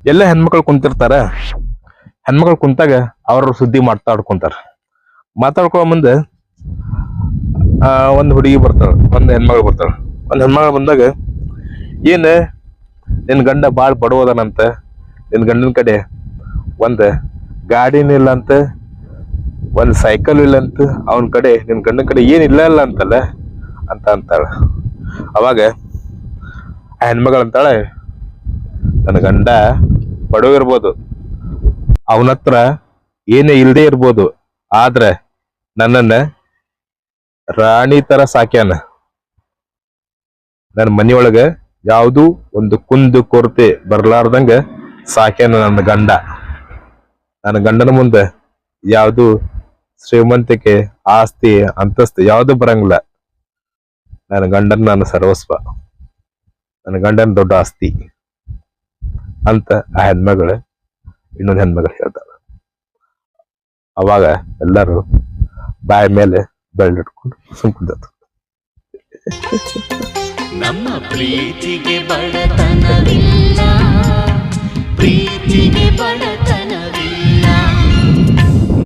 ಎಲ್ಲ ಹೆಣ್ಮಕ್ಳು ಕುಂತಿರ್ತಾರ. ಹೆಣ್ಮಕ್ಳು ಕುಂತಾಗ ಅವ್ರ ಸುದ್ದಿ ಮಾತಾಡ್ಕೊಂತಾರ. ಮಾತಾಡ್ಕೊ ಮುಂದೆ ಒಂದ್ ಹುಡುಗಿ ಬರ್ತಾಳ, ಒಂದ್ ಹೆಣ್ಮಗಳು ಬರ್ತಾಳ. ಒಂದ್ ಹೆಣ್ಮಗಳು ಬಂದಾಗ, ಏನ್ ನಿನ್ ಗಂಡ ಬಾಳ್ ಬಡವದನಂತ, ನಿನ್ ಗಂಡನ ಕಡೆ ಒಂದ್ ಗಾಡಿನೂ ಇಲ್ಲ ಅಂತ, ಒಂದ್ ಸೈಕಲ್ ಇಲ್ಲ ಅಂತ, ಅವನ ಕಡೆ ನಿನ್ ಗಂಡನ ಕಡೆ ಏನ್ ಇಲ್ಲ ಅಂತಲ್ಲ ಅಂತ ಅಂತಾಳ. ಅವಾಗ ಆ ಹೆಣ್ಮಗಳು ಅಂತಾಳೆ, ನನ್ನ ಗಂಡ ಬಡವ ಇರ್ಬೋದು, ಅವನತ್ರ ಏನೇ ಇಲ್ದೇ ಇರ್ಬೋದು, ಆದ್ರೆ ನನ್ನನ್ನ ರಾಣಿ ತರ ಸಾಕ್ಯಾನ. ನನ್ನ ಮನಿಯೊಳಗ ಯಾವ್ದು ಒಂದು ಕುಂದು ಕೊರತೆ ಬರ್ಲಾರ್ದಂಗ ಸಾಕ್ಯಾನ ನನ್ನ ಗಂಡ. ನನ್ನ ಗಂಡನ ಮುಂದೆ ಯಾವ್ದು ಶ್ರೀಮಂತಿಕೆ, ಆಸ್ತಿ, ಅಂತಸ್ತು ಯಾವ್ದು ಬರಂಗಿಲ್ಲ. ನನ್ನ ಗಂಡನ ನನ್ನ ಸರ್ವಸ್ವ, ನನ್ನ ಗಂಡನ ದೊಡ್ಡ ಆಸ್ತಿ ಅಂತ ಆ ಹೆಣ್ಮಗಳು ಇನ್ನೊಂದು ಹೆಣ್ಮಗಳು ಹೇಳ್ತಾಳ. ಅವಾಗ ಎಲ್ಲರೂ ಬಾಯಿ ಮೇಲೆ ಬೆಳ್ಳಿಟ್ಕೊಂಡು ಸುಮ್ಕುಂತ. ನಮ್ಮ ಪ್ರೀತಿಗೆ ಬಡತನವಿಲ್ಲ.